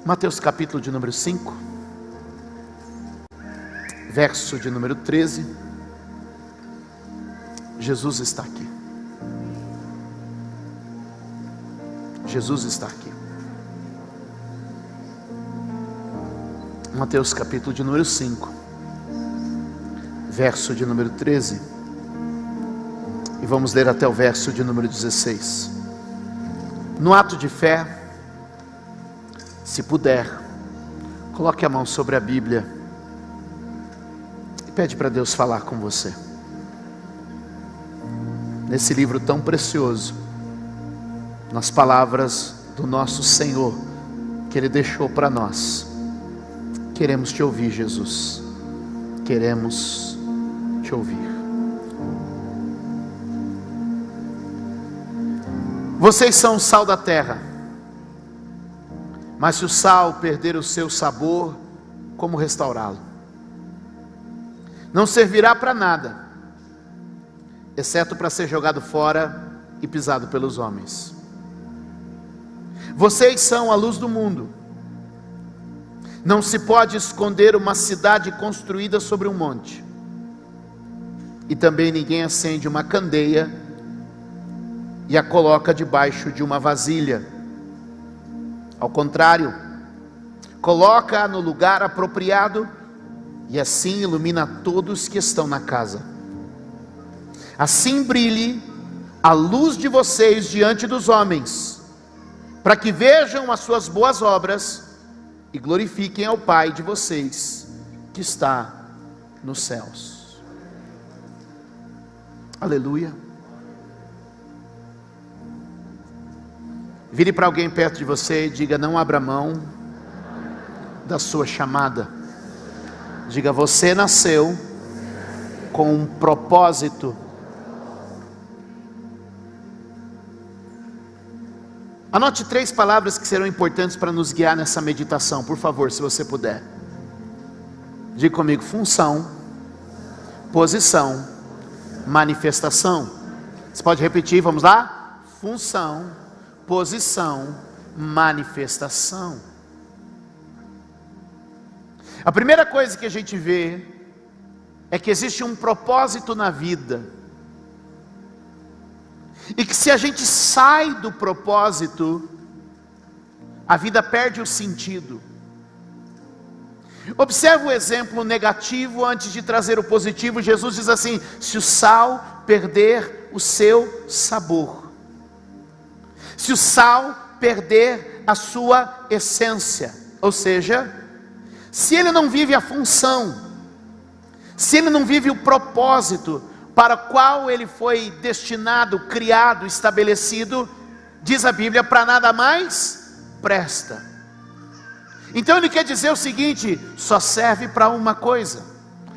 Mateus capítulo de número 5, verso de número 13. Jesus está aqui. Jesus está aqui. Mateus capítulo de número 5, verso de número 13. E vamos ler até o verso de número 16. No ato de fé, se puder, coloque a mão sobre a Bíblia e pede para Deus falar com você. Nesse livro tão precioso, nas palavras do nosso Senhor, que Ele deixou para nós. Queremos te ouvir, Jesus. Queremos te ouvir. Vocês são o sal da terra. Mas se o sal perder o seu sabor, como restaurá-lo? Não servirá para nada, exceto para ser jogado fora e pisado pelos homens. Vocês são a luz do mundo. Não se pode esconder uma cidade construída sobre um monte. E também ninguém acende uma candeia e a coloca debaixo de uma vasilha. Ao contrário, coloca-a no lugar apropriado e assim ilumina todos que estão na casa. Assim brilhe a luz de vocês diante dos homens, para que vejam as suas boas obras e glorifiquem ao Pai de vocês que está nos céus. Aleluia. Vire para alguém perto de você e diga: não abra mão da sua chamada. Diga: você nasceu com um propósito. Anote 3 palavras que serão importantes para nos guiar nessa meditação, por favor, se você puder. Diga comigo: função, posição, manifestação. Você pode repetir, vamos lá? Função, posição, manifestação. A primeira coisa que a gente vê é que existe um propósito na vida, e que se a gente sai do propósito, a vida perde o sentido. Observe o exemplo negativo antes de trazer o positivo. Jesus diz assim: se o sal perder o seu sabor, se o sal perder a sua essência, ou seja, se ele não vive a função, se ele não vive o propósito para o qual ele foi destinado, criado, estabelecido, diz a Bíblia, para nada mais presta. Então ele quer dizer o seguinte: só serve para uma coisa,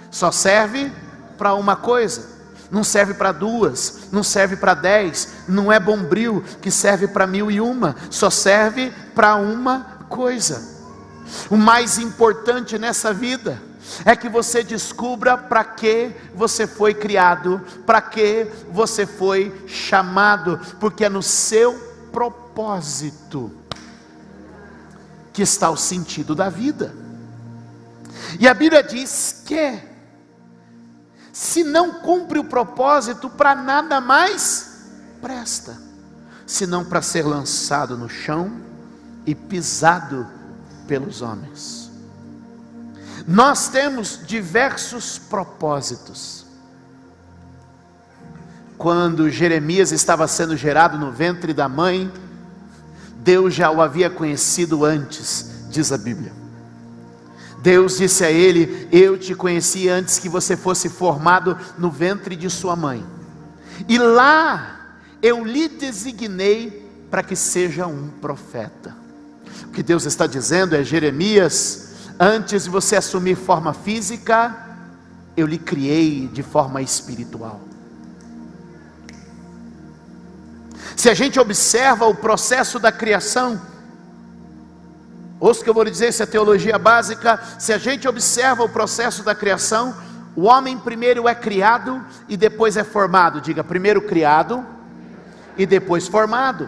só serve para uma coisa. Não serve para 2, não serve para 10, não é bombril que serve para 1001, só serve para uma coisa. O mais importante nessa vida é que você descubra para que você foi criado, para que você foi chamado, porque é no seu propósito que está o sentido da vida. E a Bíblia diz que se não cumpre o propósito, para nada mais presta, senão para ser lançado no chão e pisado pelos homens. Nós temos diversos propósitos. Quando Jeremias estava sendo gerado no ventre da mãe, Deus já o havia conhecido antes, diz a Bíblia. Deus disse a ele: eu te conheci antes que você fosse formado no ventre de sua mãe, e lá eu lhe designei para que seja um profeta. O que Deus está dizendo é: Jeremias, antes de você assumir forma física, eu lhe criei de forma espiritual. Se a gente observa o processo da criação, ouça o que eu vou lhe dizer, isso é teologia básica. Se a gente observa o processo da criação, o homem primeiro é criado e depois é formado. Diga: primeiro criado e depois formado.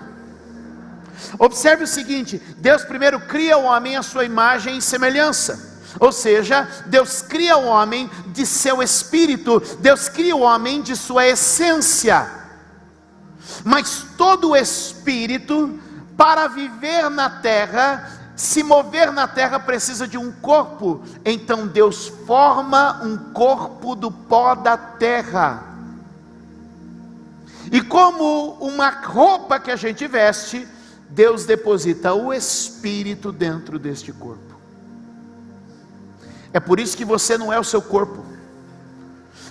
Observe o seguinte: Deus primeiro cria o homem à sua imagem e semelhança. Ou seja, Deus cria o homem de seu espírito, Deus cria o homem de sua essência. Mas todo espírito, para viver na terra, se mover na terra, precisa de um corpo. Então Deus forma um corpo do pó da terra. E como uma roupa que a gente veste, Deus deposita o espírito dentro deste corpo. É por isso que você não é o seu corpo.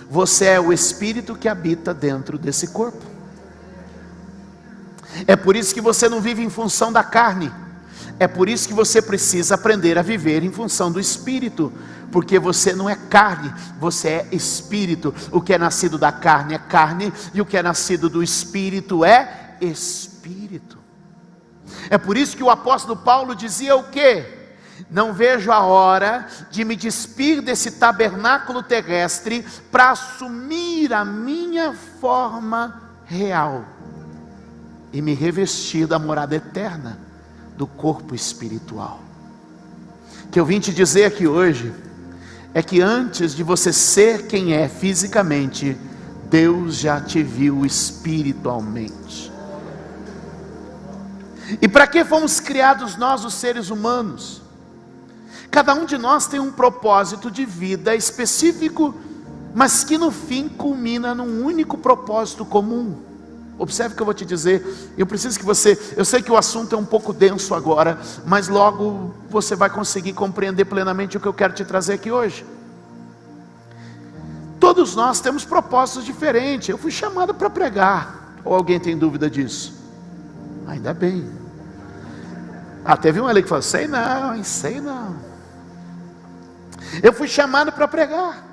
Você é o espírito que habita dentro desse corpo. É por isso que você não vive em função da carne. É por isso que você precisa aprender a viver em função do espírito. Porque você não é carne, você é espírito. O que é nascido da carne é carne, e o que é nascido do espírito é espírito. É por isso que o apóstolo Paulo dizia o quê? Não vejo a hora de me despir desse tabernáculo terrestre para assumir a minha forma real e me revestir da morada eterna do corpo espiritual. O que eu vim te dizer aqui hoje é que antes de você ser quem é fisicamente, Deus já te viu espiritualmente. E para que fomos criados nós, os seres humanos? Cada um de nós tem um propósito de vida específico, mas que no fim culmina num único propósito comum. Observe o que eu vou te dizer. Eu preciso que você, eu sei que o assunto é um pouco denso agora, mas logo você vai conseguir compreender plenamente o que eu quero te trazer aqui hoje. Todos nós temos propósitos diferentes. Eu fui chamado para pregar. Ou alguém tem dúvida disso? Ainda bem. Teve um ali que falou: sei não. Eu fui chamado para pregar.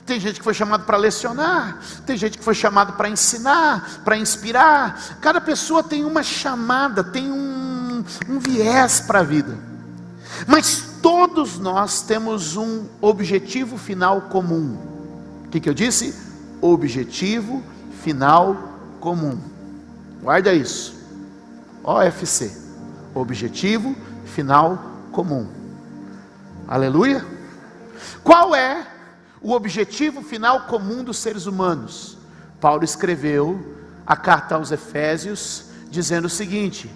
Tem gente que foi chamado para lecionar, tem gente que foi chamado para ensinar, para inspirar. Cada pessoa tem uma chamada, tem um viés para a vida. Mas todos nós temos um objetivo final comum. O que eu disse? Objetivo final comum. Guarda isso. OFC. Objetivo final comum. Aleluia. Qual é o objetivo final comum dos seres humanos? Paulo escreveu a carta aos Efésios dizendo o seguinte: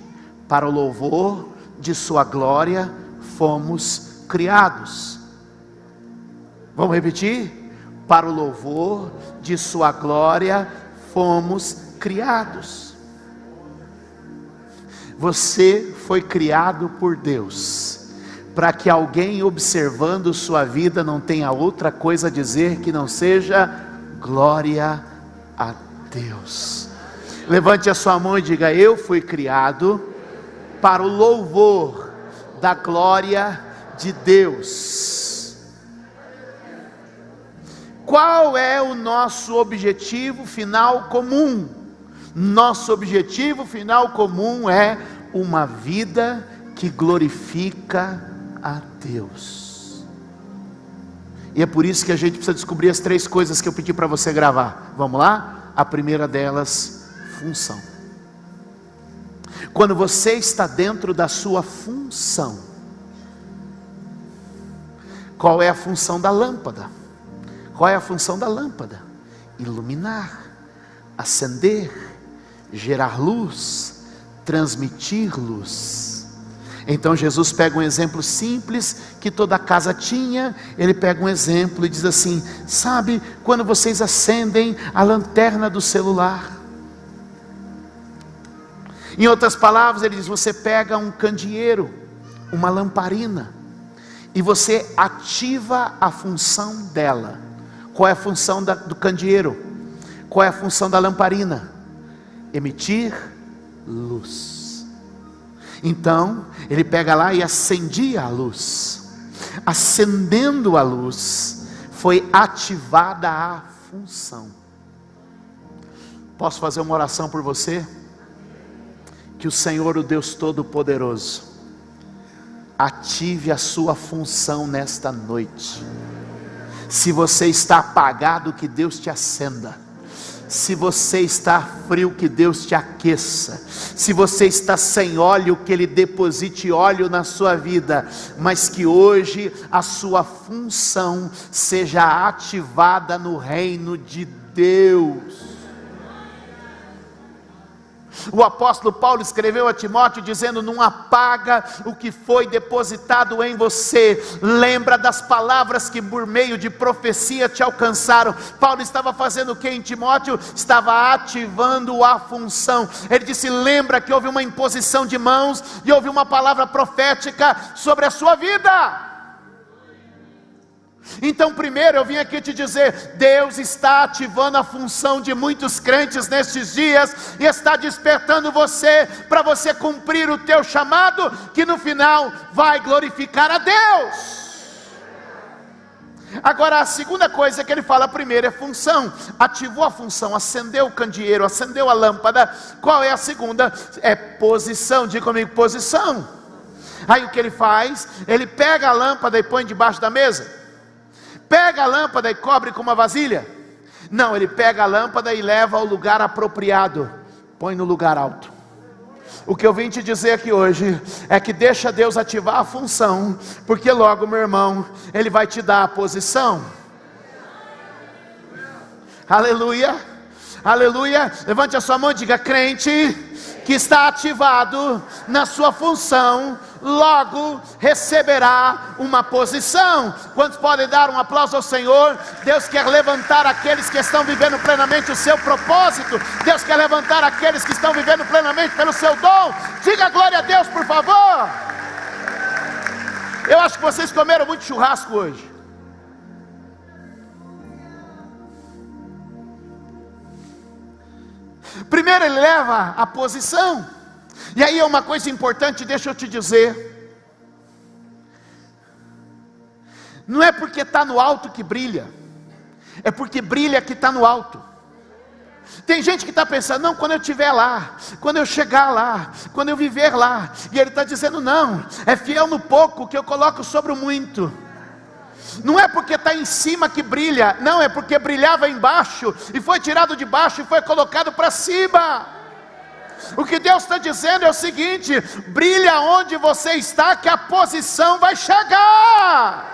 para o louvor de sua glória fomos criados. Vamos repetir? Para o louvor de sua glória fomos criados. Você foi criado por Deus para que alguém observando sua vida não tenha outra coisa a dizer que não seja glória a Deus. Levante a sua mão e diga: eu fui criado para o louvor da glória de Deus. Qual é o nosso objetivo final comum? Nosso objetivo final comum é uma vida que glorifica a Deus. E é por isso que a gente precisa descobrir as 3 coisas que eu pedi para você gravar. Vamos lá? A primeira delas, função. Quando você está dentro da sua função, qual é a função da lâmpada? Qual é a função da lâmpada? Iluminar, acender, gerar luz, transmitir luz. Então Jesus pega um exemplo simples que toda casa tinha. Ele pega um exemplo e diz assim: sabe quando vocês acendem a lanterna do celular? Em outras palavras, ele diz: você pega um candeeiro, uma lamparina, e você ativa a função dela. Qual é a função do candeeiro? Qual é a função da lamparina? Emitir luz. Então, ele pega lá e acendia a luz. Acendendo a luz, foi ativada a função. Posso fazer uma oração por você? Que o Senhor, o Deus Todo-Poderoso, ative a sua função nesta noite. Se você está apagado, que Deus te acenda. Se você está frio, que Deus te aqueça. Se você está sem óleo, que Ele deposite óleo na sua vida. Mas que hoje a sua função seja ativada no reino de Deus. O apóstolo Paulo escreveu a Timóteo dizendo: não apaga o que foi depositado em você. Lembra das palavras que por meio de profecia te alcançaram. Paulo estava fazendo o que em Timóteo? Estava ativando a função. Ele disse: lembra que houve uma imposição de mãos e houve uma palavra profética sobre a sua vida. Então primeiro eu vim aqui te dizer: Deus está ativando a função de muitos crentes nestes dias, e está despertando você, para você cumprir o teu chamado, que no final vai glorificar a Deus. Agora a segunda coisa que ele fala primeiro é função. Ativou a função, acendeu o candeeiro, acendeu a lâmpada. Qual é a segunda? É posição. Diga comigo: posição. Aí o que ele faz? Ele pega a lâmpada e põe debaixo da mesa. Pega a lâmpada e cobre com uma vasilha? Não, ele pega a lâmpada e leva ao lugar apropriado, põe no lugar alto. O que eu vim te dizer aqui hoje é que deixa Deus ativar a função, porque logo, meu irmão, Ele vai te dar a posição. Aleluia, aleluia. Levante a sua mão e diga: crente que está ativado na sua função, logo receberá uma posição. Quantos podem dar um aplauso ao Senhor? Deus quer levantar aqueles que estão vivendo plenamente o seu propósito. Deus quer levantar aqueles que estão vivendo plenamente pelo seu dom. Diga glória a Deus, por favor. Eu acho que vocês comeram muito churrasco hoje. Primeiro ele leva a posição. E aí é uma coisa importante, deixa eu te dizer. Não é porque está no alto que brilha, é porque brilha que está no alto. Tem gente que está pensando: não, quando eu estiver lá, quando eu chegar lá, quando eu viver lá. E ele está dizendo: não, é fiel no pouco que eu coloco sobre o muito. Não é porque está em cima que brilha, não, é porque brilhava embaixo, e foi tirado de baixo e foi colocado para cima. O que Deus está dizendo é o seguinte: brilha onde você está, que a posição vai chegar.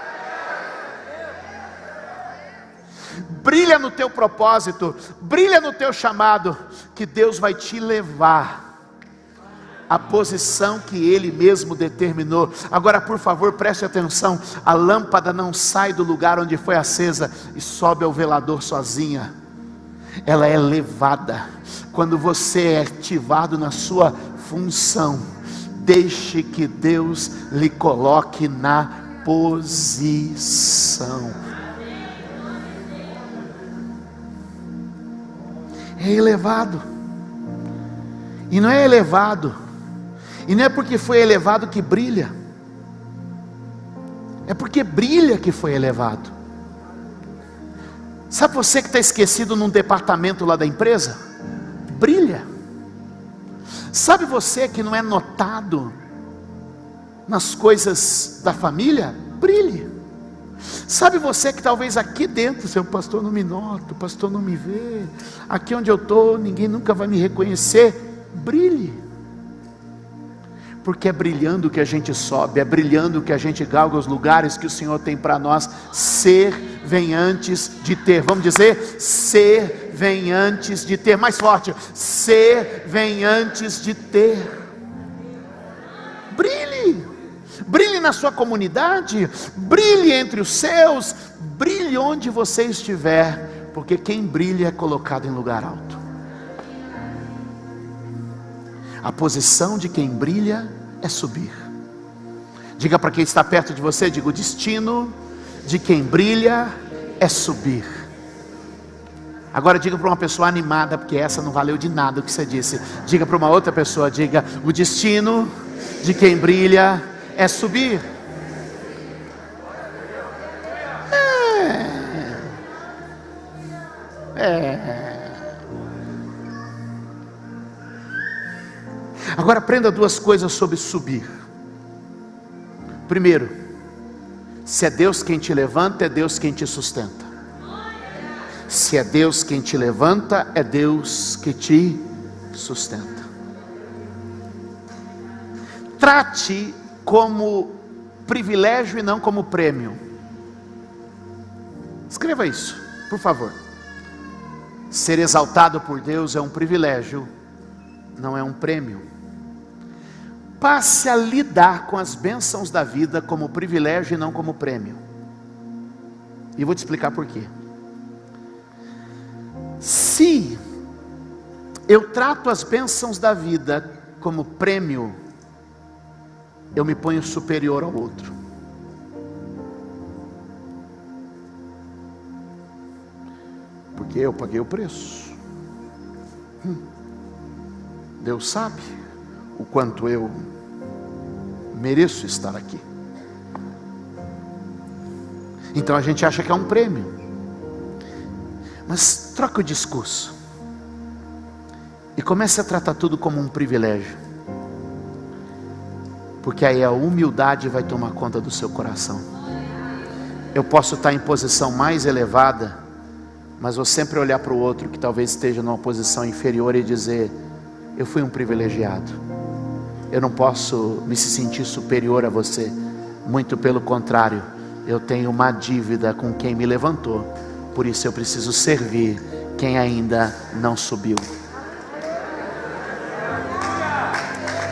Brilha no teu propósito, brilha no teu chamado, que Deus vai te levar a posição que Ele mesmo determinou. Agora por favor preste atenção: a lâmpada não sai do lugar onde foi acesa e sobe ao velador sozinha. Ela é levada. Quando você é ativado na sua função, deixe que Deus lhe coloque na posição. É elevado. E não é elevado, e não é porque foi elevado que brilha, é porque brilha que foi elevado. Sabe você que está esquecido num departamento lá da empresa? Brilha. Sabe você que não é notado nas coisas da família? Brilhe. Sabe você que talvez aqui dentro, seu pastor não me nota, o pastor não me vê, aqui onde eu estou ninguém nunca vai me reconhecer? Brilhe. Porque é brilhando que a gente sobe, é brilhando que a gente galga os lugares que o Senhor tem para nós. Ser vem antes de ter. Vamos dizer: ser vem antes de ter. Mais forte: ser vem antes de ter. Brilhe. Brilhe na sua comunidade, brilhe entre os seus, brilhe onde você estiver, porque quem brilha é colocado em lugar alto. A posição de quem brilha é subir. Diga para quem está perto de você, diga: o destino de quem brilha é subir. Agora diga para uma pessoa animada, porque essa não valeu de nada o que você disse. Diga para uma outra pessoa, diga: o destino de quem brilha é subir. Agora aprenda duas coisas sobre subir. Primeiro, se é Deus quem te levanta, é Deus quem te sustenta. Se é Deus quem te levanta, é Deus que te sustenta. Trate como privilégio e não como prêmio. Escreva isso, por favor. Ser exaltado por Deus é um privilégio, não é um prêmio. Passe a lidar com as bênçãos da vida como privilégio e não como prêmio. E vou te explicar por quê. Se eu trato as bênçãos da vida como prêmio, eu me ponho superior ao outro. Porque eu paguei o preço. Deus sabe o quanto eu mereço estar aqui. Então a gente acha que é um prêmio. Mas troca o discurso e comece a tratar tudo como um privilégio, porque aí a humildade vai tomar conta do seu coração. Eu posso estar em posição mais elevada, mas vou sempre olhar para o outro que talvez esteja numa posição inferior e dizer: eu fui um privilegiado, eu não posso me sentir superior a você. Muito pelo contrário, eu tenho uma dívida com quem me levantou, por isso eu preciso servir quem ainda não subiu.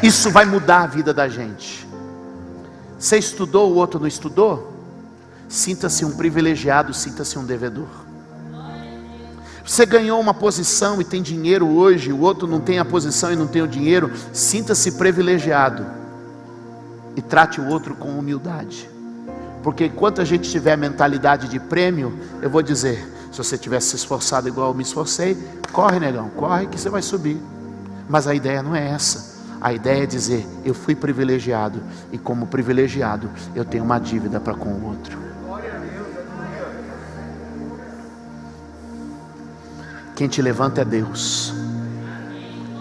Isso vai mudar a vida da gente. Você estudou, o outro não estudou? Sinta-se um privilegiado, sinta-se um devedor. Você ganhou uma posição e tem dinheiro hoje, o outro não tem a posição e não tem o dinheiro, sinta-se privilegiado e trate o outro com humildade. Porque enquanto a gente tiver a mentalidade de prêmio, eu vou dizer: se você tivesse se esforçado igual eu me esforcei, corre, negão, corre que você vai subir. Mas a ideia não é essa. A ideia é dizer: eu fui privilegiado, e como privilegiado eu tenho uma dívida para com o outro. Quem te levanta é Deus,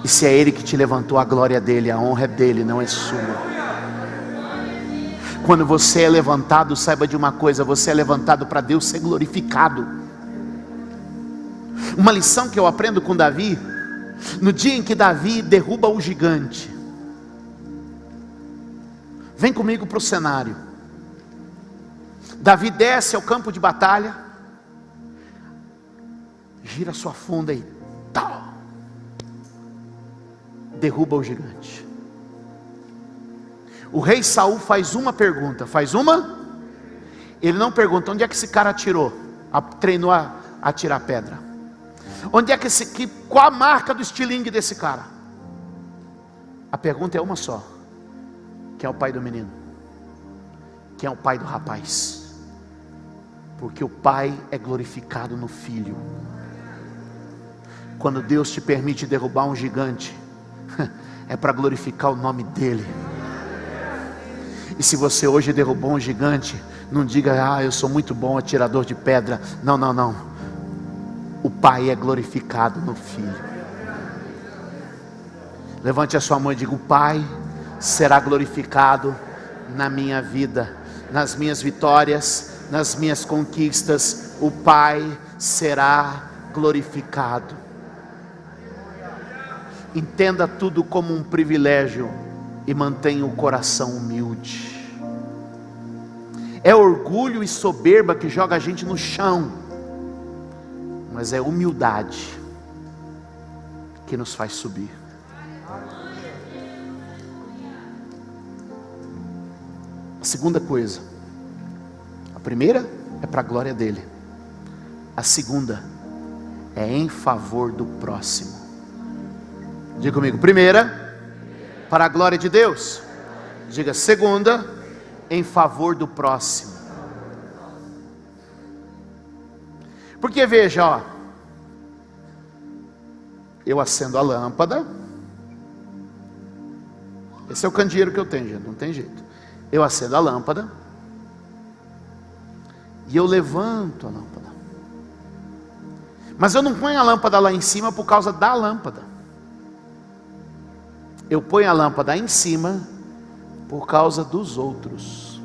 e se é Ele que te levantou, a glória é dele, a honra é dele, não é sua. Quando você é levantado, saiba de uma coisa: você é levantado para Deus ser glorificado. Uma lição que eu aprendo com Davi, no dia em que Davi derruba o gigante. Vem comigo para o cenário. Davi desce ao campo de batalha, gira sua funda e tal, derruba o gigante. O rei Saul faz uma pergunta. Faz uma? Ele não pergunta: onde é que esse cara atirou? Treinou a atirar pedra. Onde é que qual a marca do estilingue desse cara? A pergunta é uma só: quem é o pai do menino? Quem é o pai do rapaz? Porque o pai é glorificado no filho. Quando Deus te permite derrubar um gigante, é para glorificar o nome dele. E se você hoje derrubou um gigante, não diga: ah, eu sou muito bom atirador de pedra. Não, não, não. O pai é glorificado no filho. Levante a sua mão e diga: o pai será glorificado na minha vida, nas minhas vitórias, nas minhas conquistas. O pai será glorificado. Entenda tudo como um privilégio e mantenha o coração humilde. É orgulho e soberba que joga a gente no chão, mas é humildade que nos faz subir. A segunda coisa, a primeira é para a glória dele, a segunda é em favor do próximo. Diga comigo: primeira, para a glória de Deus. Diga: segunda, em favor do próximo. Porque veja, ó, eu acendo a lâmpada. Esse é o candeeiro que eu tenho, gente, não tem jeito. Eu acendo a lâmpada e eu levanto a lâmpada. Mas eu não ponho a lâmpada lá em cima por causa da lâmpada. Eu ponho a lâmpada em cima por causa dos outros.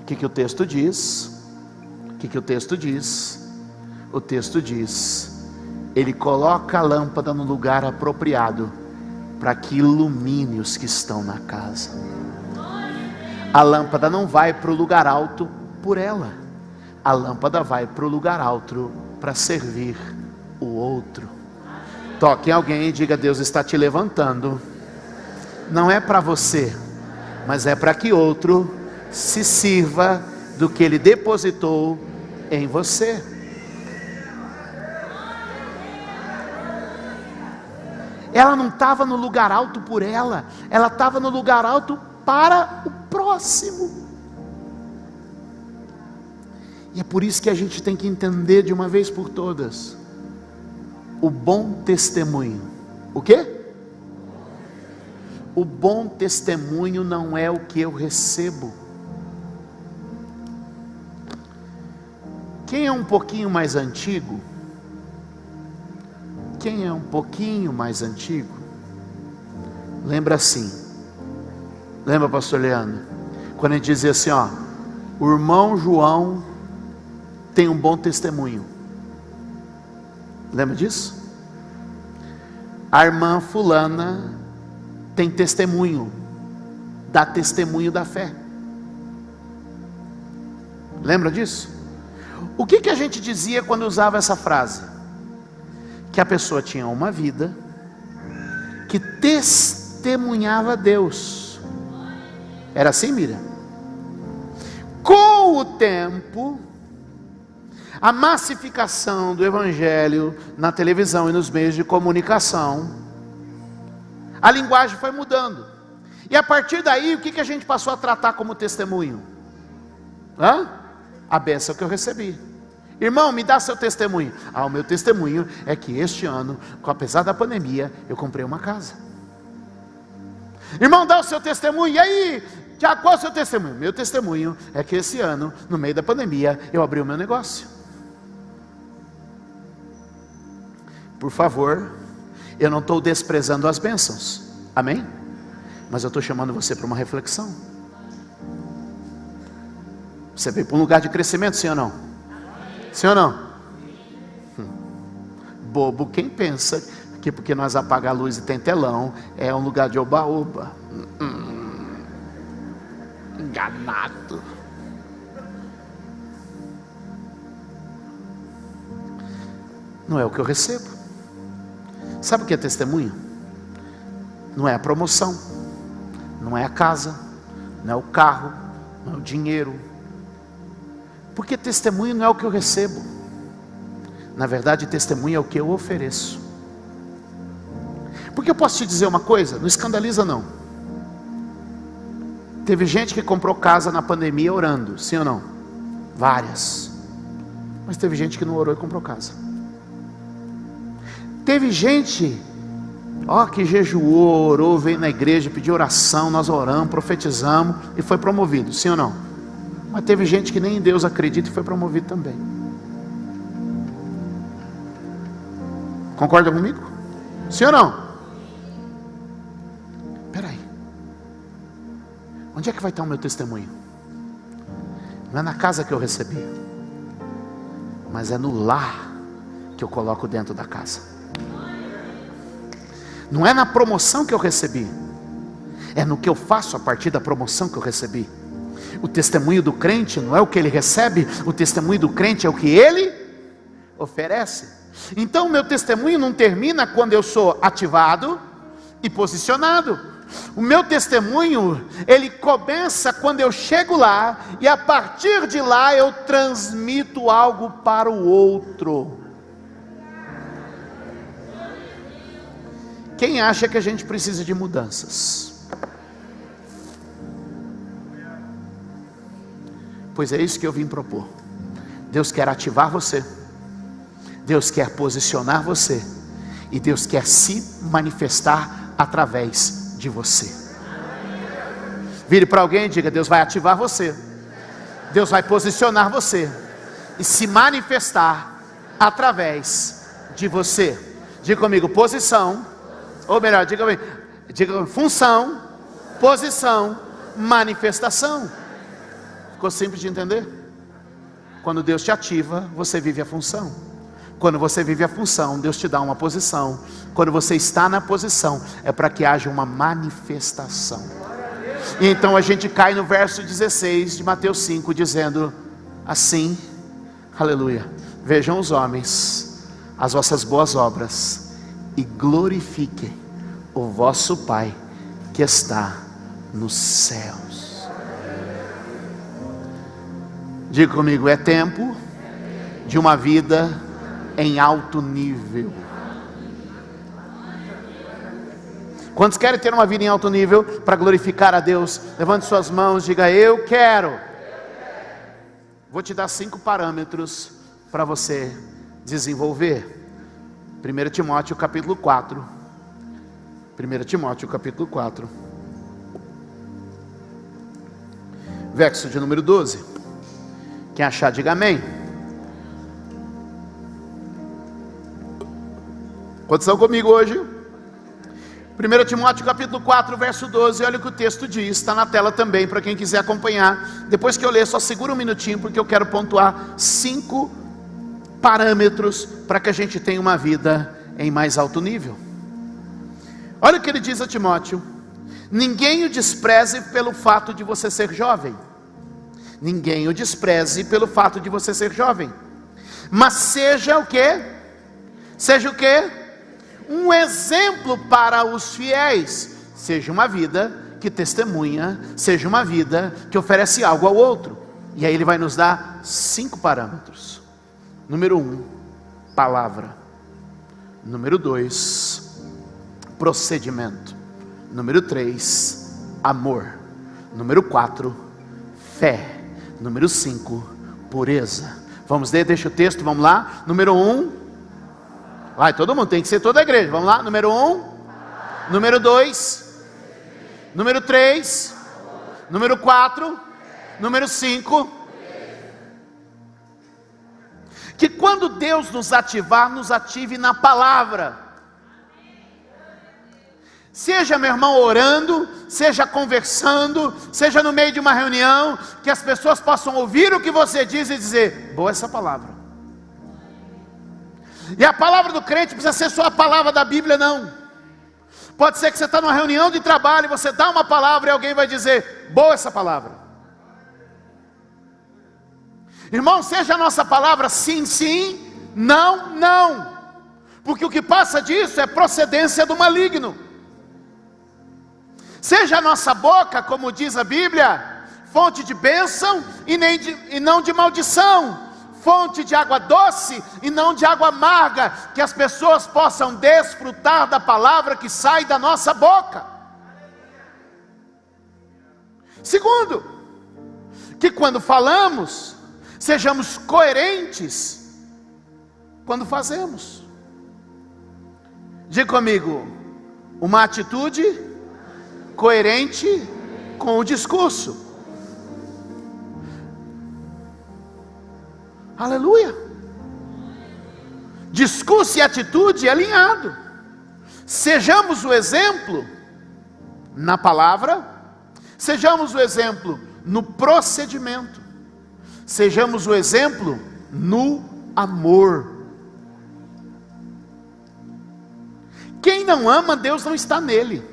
O que o texto diz? O que o texto diz? o texto diz: Ele coloca a lâmpada no lugar apropriado, para que ilumine os que estão na casa. A lâmpada não vai para o lugar alto por ela, a lâmpada vai para o lugar alto para servir o outro. Toque em alguém e diga: Deus está te levantando. Não é para você, mas é para que outro se sirva do que Ele depositou em você. Ela não estava no lugar alto por ela, ela estava no lugar alto para o próximo. E é por isso que a gente tem que entender de uma vez por todas o bom testemunho. O quê? O bom testemunho não é o que eu recebo. Quem é um pouquinho mais antigo? Quem é um pouquinho mais antigo? Lembra assim. Lembra, pastor Leandro? Quando a gente dizia assim, ó, o irmão João tem um bom testemunho. Lembra disso? A irmã fulana tem testemunho, dá testemunho da fé. Lembra disso? O que a gente dizia quando usava essa frase? Que a pessoa tinha uma vida que testemunhava Deus. Era assim, Miriam? Com o tempo, a massificação do evangelho na televisão e nos meios de comunicação, a linguagem foi mudando. E a partir daí, o que a gente passou a tratar como testemunho? A bênção que eu recebi. Irmão, me dá seu testemunho. O meu testemunho é que este ano, apesar da pandemia, eu comprei uma casa. Irmão, dá o seu testemunho. E aí, Tiago, qual é o seu testemunho? Meu testemunho é que esse ano, no meio da pandemia, eu abri o meu negócio. Por favor, eu não estou desprezando as bênçãos, amém? Mas eu estou chamando você para uma reflexão. Você veio para um lugar de crescimento, sim ou não? Sim ou não? Bobo quem pensa que porque nós apagamos a luz e tem telão, é um lugar de oba-oba. Enganado. Não é o que eu recebo. Sabe o que é testemunho? Não é a promoção, não é a casa, não é o carro, não é o dinheiro. Porque testemunho não é o que eu recebo. Na verdade, testemunho é o que eu ofereço. Porque eu posso te dizer uma coisa, não escandaliza não. Teve gente que comprou casa na pandemia orando, sim ou não? Várias. Mas teve gente que não orou e comprou casa. Teve gente, que jejuou, orou, veio na igreja, pediu oração, nós oramos, profetizamos e foi promovido, sim ou não? Mas teve gente que nem em Deus acredita e foi promovido também. Concorda comigo? Sim ou não? Espera aí. Onde é que vai estar o meu testemunho? Não é na casa que eu recebi, mas é no lar que eu coloco dentro da casa. Não é na promoção que eu recebi, é no que eu faço a partir da promoção que eu recebi. O testemunho do crente não é o que ele recebe, o testemunho do crente é o que ele oferece. Então o meu testemunho não termina quando eu sou ativado e posicionado. O meu testemunho, ele começa quando eu chego lá, e a partir de lá eu transmito algo para o outro. Quem acha que a gente precisa de mudanças? Pois é isso que eu vim propor. Deus quer ativar você, Deus quer posicionar você, e Deus quer se manifestar através de você. Vire para alguém e diga: Deus vai ativar você, Deus vai posicionar você e se manifestar através de você. Diga comigo: posição. Ou melhor, diga função, posição, manifestação. Ficou simples de entender? Quando Deus te ativa, você vive a função. Quando você vive a função, Deus te dá uma posição. Quando você está na posição, é para que haja uma manifestação. E então a gente cai no verso 16 de Mateus 5, dizendo assim, aleluia: vejam os homens as vossas boas obras e glorifiquem o vosso Pai que está nos céus. Diga comigo: é tempo de uma vida em alto nível. Quantos querem ter uma vida em alto nível para glorificar a Deus? Levante suas mãos, diga: eu quero. Vou te dar 5 parâmetros para você desenvolver. 1 Timóteo capítulo 4. 1 Timóteo capítulo 4. Verso de número 12. Quem achar, diga amém. Quantos estão comigo hoje? 1 Timóteo capítulo 4, verso 12, olha o que o texto diz, está na tela também, para quem quiser acompanhar. Depois que eu ler, só segura um minutinho, porque eu quero pontuar 5 parâmetros, para que a gente tenha uma vida em mais alto nível. Olha o que ele diz a Timóteo: ninguém o despreze pelo fato de você ser jovem. Ninguém o despreze pelo fato de você ser jovem, mas seja o quê? Seja o quê? Um exemplo para os fiéis. Seja uma vida que testemunha, seja uma vida que oferece algo ao outro. E aí ele vai nos dar 5 parâmetros. Número 1, palavra. Número 2, procedimento. Número 3, amor. Número 4, fé. Número 5, pureza. Vamos ler, deixa o texto, vamos lá. Número 1, vai, todo mundo, tem que ser toda a igreja, vamos lá. Número 1, número 2, número 3, número 4, número 5. Que quando Deus nos ativar, nos ative na palavra. Seja, meu irmão, orando, seja conversando, seja no meio de uma reunião, que as pessoas possam ouvir o que você diz e dizer: boa essa palavra. E a palavra do crente precisa ser só a palavra da Bíblia, não. Pode ser que você está numa reunião de trabalho e você dá uma palavra e alguém vai dizer: boa essa palavra. Irmão, seja a nossa palavra sim, sim, não, não. Porque o que passa disso é procedência do maligno. Seja a nossa boca, como diz a Bíblia, fonte de bênção e não de maldição. Fonte de água doce e não de água amarga, que as pessoas possam desfrutar da palavra que sai da nossa boca. Segundo, que quando falamos, sejamos coerentes quando fazemos. Diga comigo: uma atitude coerente com o discurso. Aleluia. Discurso e atitude alinhado. Sejamos o exemplo na palavra, sejamos o exemplo no procedimento, sejamos o exemplo no amor. Quem não ama Deus não está nele.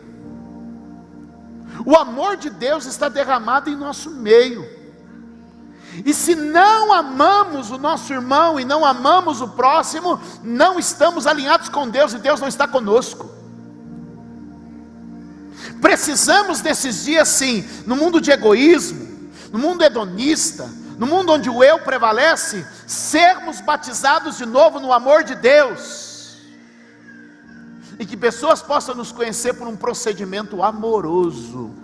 O amor de Deus está derramado em nosso meio. E se não amamos o nosso irmão e não amamos o próximo, não estamos alinhados com Deus e Deus não está conosco. Precisamos desses dias sim, no mundo de egoísmo, no mundo hedonista, no mundo onde o eu prevalece, sermos batizados de novo no amor de Deus. E que pessoas possam nos conhecer por um procedimento amoroso.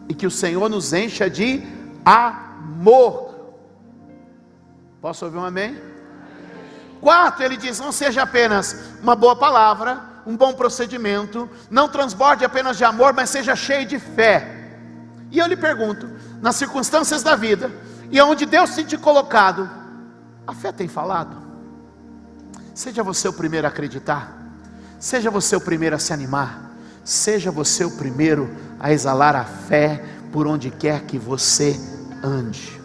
E que o Senhor nos encha de amor. Posso ouvir um amém? 4, ele diz: não seja apenas uma boa palavra, um bom procedimento, não transborde apenas de amor, mas seja cheio de fé. E eu lhe pergunto, nas circunstâncias da vida, e onde Deus tem te colocado, a fé tem falado? Seja você o primeiro a acreditar, seja você o primeiro a se animar, seja você o primeiro a exalar a fé por onde quer que você ande.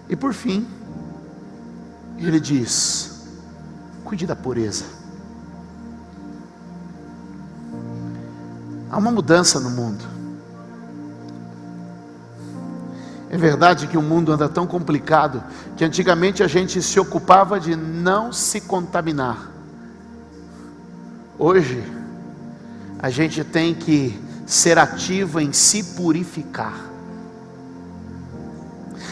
E por fim, Ele diz: cuide da pureza. Há uma mudança no mundo. É verdade que o mundo anda tão complicado que antigamente a gente se ocupava de não se contaminar. Hoje a gente tem que ser ativo em se purificar.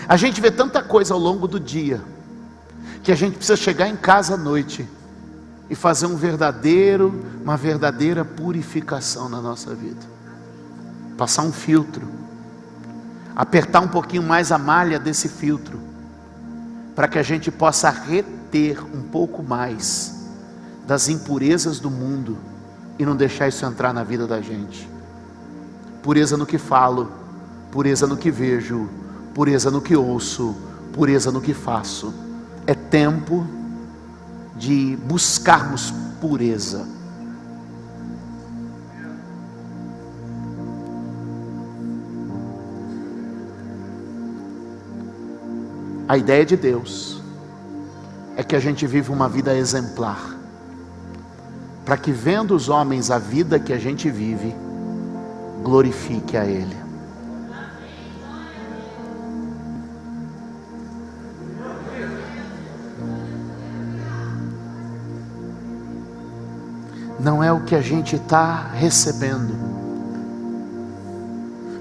A gente vê tanta coisa ao longo do dia que a gente precisa chegar em casa à noite e fazer uma verdadeira purificação na nossa vida. Passar um filtro, apertar um pouquinho mais a malha desse filtro, para que a gente possa reter um pouco mais das impurezas do mundo e não deixar isso entrar na vida da gente. Pureza no que falo, pureza no que vejo, pureza no que ouço, pureza no que faço. É tempo de buscarmos pureza. A ideia de Deus é que a gente viva uma vida exemplar, para que, vendo os homens a vida que a gente vive, glorifique a Ele. Não é o que a gente está recebendo,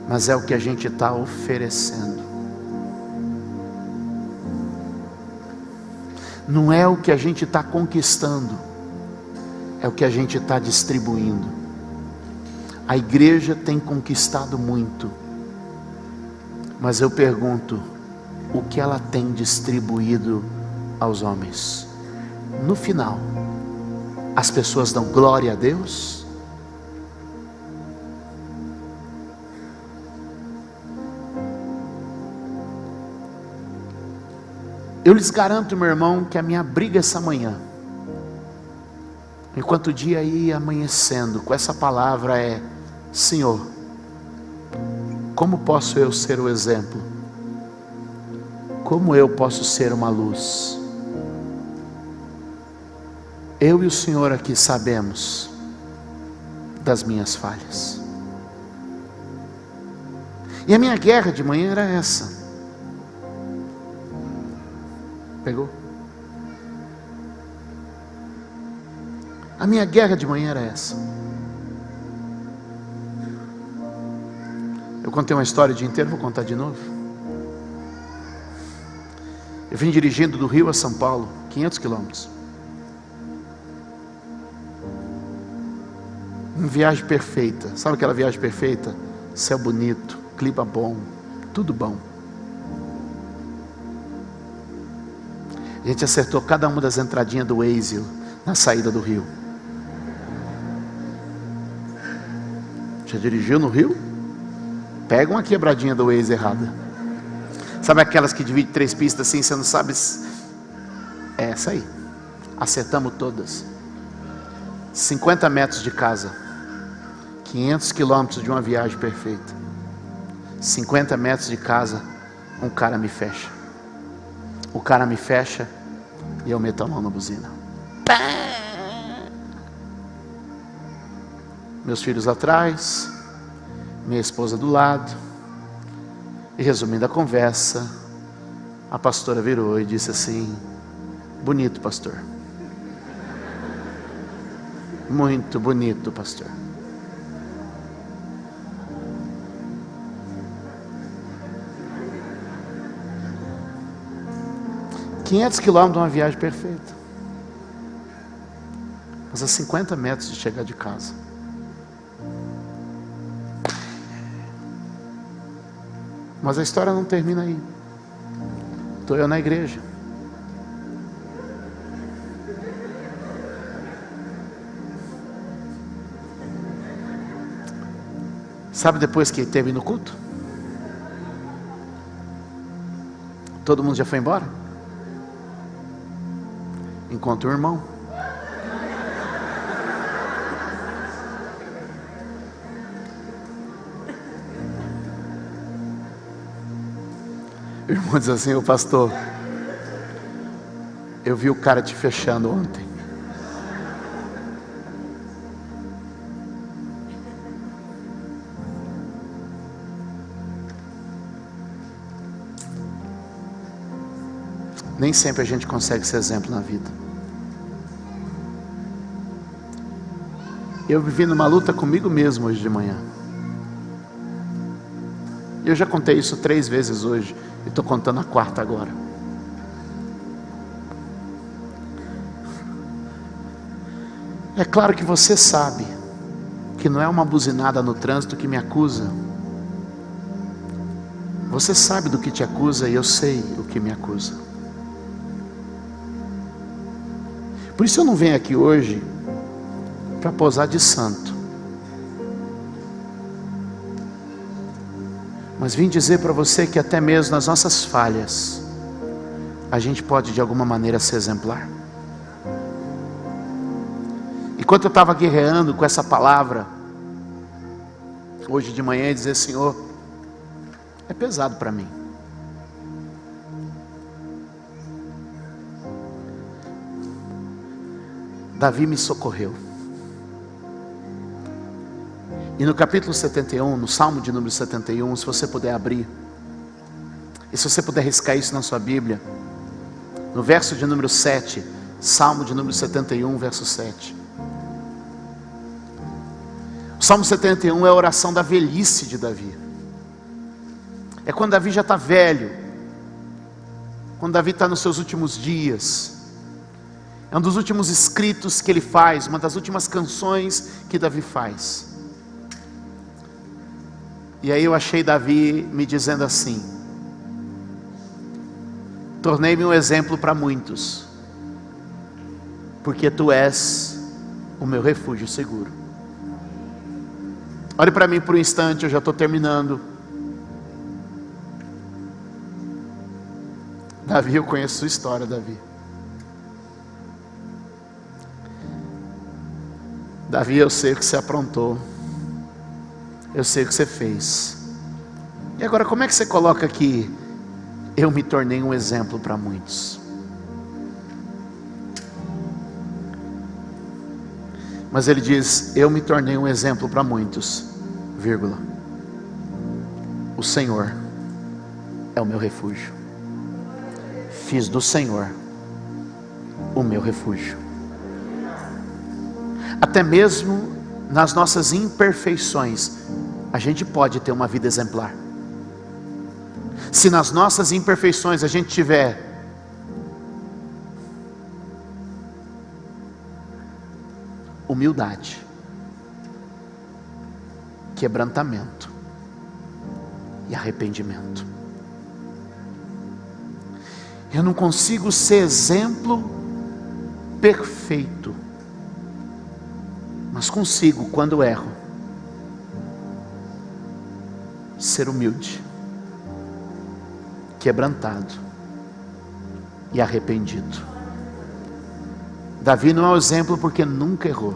mas é o que a gente está oferecendo. Não é o que a gente está conquistando, é o que a gente está distribuindo. A igreja tem conquistado muito, mas eu pergunto, o que ela tem distribuído aos homens? No final, as pessoas dão glória a Deus? Eu lhes garanto, meu irmão, que a minha briga essa manhã, enquanto o dia ia amanhecendo, com essa palavra é: Senhor, como posso eu ser o exemplo? Como eu posso ser uma luz? Eu e o Senhor aqui sabemos das minhas falhas. E a minha guerra de manhã era essa. Pegou? A minha guerra de manhã era essa. Eu contei uma história o dia inteiro, vou contar de novo. Eu vim dirigindo do Rio a São Paulo, 500 quilômetros. Uma viagem perfeita. Sabe aquela viagem perfeita? Céu bonito, clima bom, tudo bom. A gente acertou cada uma das entradinhas do Waze na saída do Rio. Já dirigiu no Rio? Pega uma quebradinha do Waze errada. Sabe aquelas que dividem 3 pistas assim, você não sabe? É essa aí. Acertamos todas. 50 metros de casa. 500 quilômetros de uma viagem perfeita. 50 metros de casa, um cara me fecha. O cara me fecha e eu meto a mão na buzina. Meus filhos atrás, minha esposa do lado. E resumindo a conversa, a pastora virou e disse assim: bonito, pastor. Muito bonito, pastor. $500 quilômetros de uma viagem perfeita, mas a 50 metros de chegar de casa. Mas a história não termina aí. Estou eu na igreja. Sabe depois que termina o culto? Todo mundo já foi embora? Encontra o irmão. O irmão diz assim: o pastor, Eu vi o cara te fechando ontem. Nem sempre a gente consegue ser exemplo na vida. Eu vivi numa luta comigo mesmo hoje de manhã. Eu já contei isso 3 vezes hoje, e estou contando a 4ª agora. É claro que você sabe que não é uma buzinada no trânsito que me acusa. Você sabe do que te acusa e eu sei o que me acusa. Por isso eu não venho aqui hoje para posar de santo, mas vim dizer para você que até mesmo nas nossas falhas a gente pode de alguma maneira ser exemplar. Enquanto eu estava guerreando com essa palavra hoje de manhã, e dizer: Senhor, é pesado para mim. Davi me socorreu. E no capítulo 71, no Salmo de número 71, se você puder abrir, e se você puder riscar isso na sua Bíblia, no verso de número 7, Salmo de número 71, verso 7. O Salmo 71 é a oração da velhice de Davi. É quando Davi já está velho, quando Davi está nos seus últimos dias. É um dos últimos escritos que ele faz, uma das últimas canções que Davi faz. E aí eu achei Davi me dizendo assim: tornei-me um exemplo para muitos, porque tu és o meu refúgio seguro. Olhe para mim por um instante, eu já estou terminando. Davi, eu conheço a sua história, Davi. Davi, eu sei o que você aprontou. Eu sei o que você fez. E agora, como é que você coloca aqui: eu me tornei um exemplo para muitos? Mas ele diz: eu me tornei um exemplo para muitos, vírgula. O Senhor é o meu refúgio. Fiz do Senhor o meu refúgio. Até mesmo nas nossas imperfeições, a gente pode ter uma vida exemplar. Se nas nossas imperfeições a gente tiver humildade, quebrantamento e arrependimento. Eu não consigo ser exemplo perfeito, mas consigo, quando erro, ser humilde, quebrantado e arrependido. Davi não é um exemplo porque nunca errou,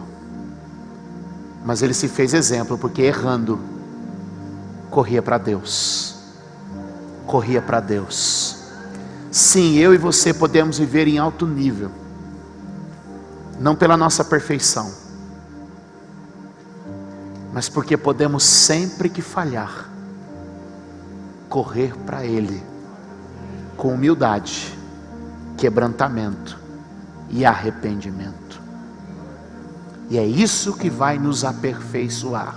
mas ele se fez exemplo porque errando, corria para Deus. Corria para Deus. Sim, eu e você podemos viver em alto nível, não pela nossa perfeição, mas porque podemos, sempre que falhar, correr para Ele, com humildade, quebrantamento e arrependimento. E é isso que vai nos aperfeiçoar,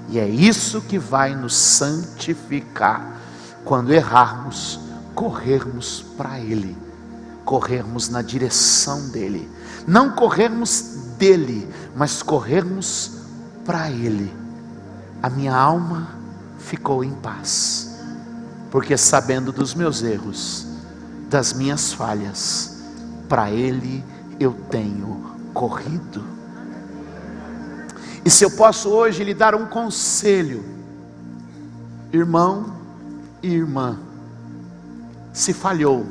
e é isso que vai nos santificar. Quando errarmos, corrermos para Ele, corrermos na direção dEle, não corrermos dEle, mas corrermos para Ele. A minha alma ficou em paz, porque sabendo dos meus erros, das minhas falhas, para Ele eu tenho corrido. E se eu posso hoje lhe dar um conselho, irmão e irmã, se falhou,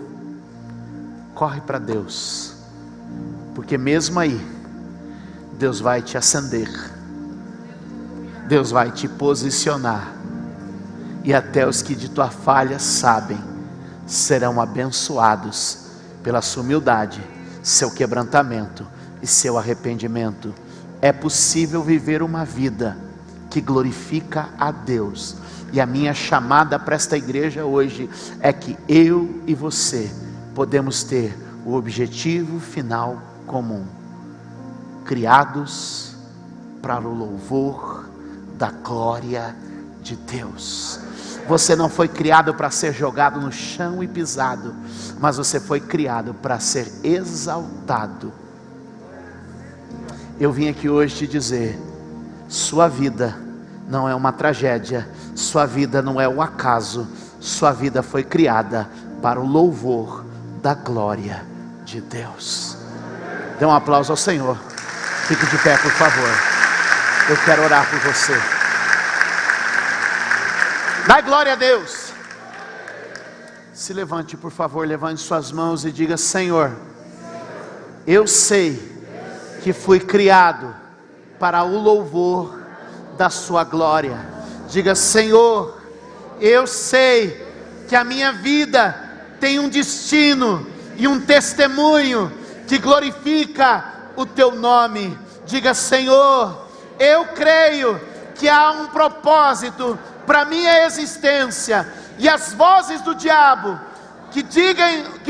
corre para Deus, porque mesmo aí, Deus vai te acender, Deus vai te posicionar, e até os que de tua falha sabem, serão abençoados pela sua humildade, seu quebrantamento e seu arrependimento, é possível viver uma vida que glorifica a Deus. E a minha chamada para esta igreja hoje é que eu e você podemos ter o objetivo final comum: criados para o louvor da glória de Deus. Você não foi criado para ser jogado no chão e pisado, mas você foi criado para ser exaltado. Eu vim aqui hoje te dizer: sua vida não é uma tragédia, sua vida não é um acaso, sua vida foi criada para o louvor da glória de Deus. Dê um aplauso ao Senhor. Fique de pé, por favor. Eu quero orar por você. Dai glória a Deus. Se levante, por favor, levante suas mãos e diga: Senhor, eu sei que fui criado para o louvor da sua glória. Diga: Senhor, eu sei que a minha vida tem um destino e um testemunho que glorifica o teu nome. Diga: Senhor, eu creio que há um propósito para minha existência, e as vozes do diabo que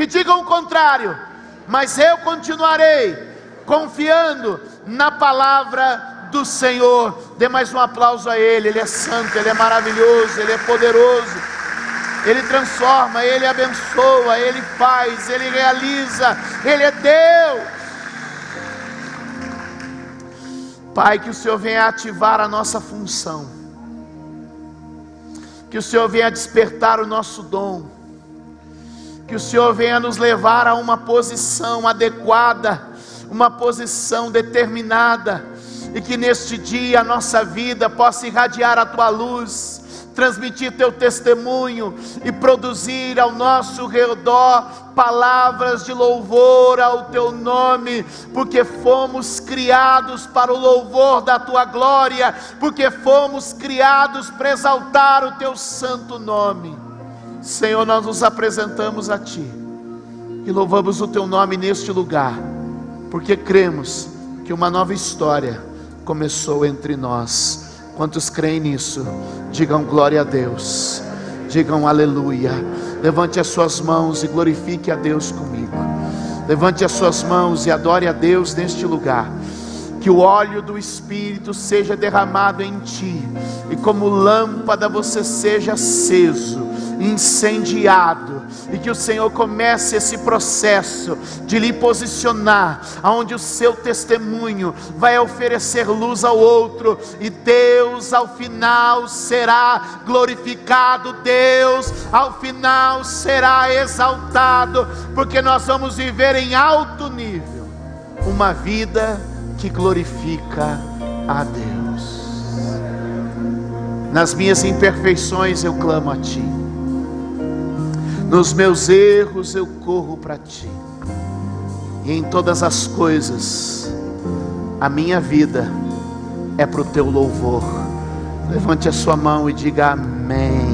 digam o contrário, mas eu continuarei confiando na palavra do Senhor. Dê mais um aplauso a Ele. Ele é santo, Ele é maravilhoso, Ele é poderoso, Ele transforma, Ele abençoa, Ele faz, Ele realiza, Ele é Deus. Pai, que o Senhor venha ativar a nossa função, que o Senhor venha despertar o nosso dom, que o Senhor venha nos levar a uma posição adequada, uma posição determinada, e que neste dia a nossa vida possa irradiar a tua luz, transmitir teu testemunho e produzir ao nosso redor palavras de louvor ao teu nome, porque fomos criados para o louvor da tua glória, porque fomos criados para exaltar o teu santo nome. Senhor, nós nos apresentamos a ti e louvamos o teu nome neste lugar, porque cremos que uma nova história começou entre nós. Quantos creem nisso? Digam glória a Deus, digam aleluia. Levante as suas mãos e glorifique a Deus comigo. Levante as suas mãos e adore a Deus neste lugar. Que o óleo do Espírito seja derramado em ti, e como lâmpada você seja aceso, incendiado, e que o Senhor comece esse processo de lhe posicionar, aonde o seu testemunho vai oferecer luz ao outro, e Deus ao final será glorificado, Deus ao final será exaltado, porque nós vamos viver em alto nível uma vida que glorifica a Deus. Nas minhas imperfeições eu clamo a ti, nos meus erros eu corro para ti, e em todas as coisas a minha vida é para o teu louvor. Levante a sua mão e diga amém.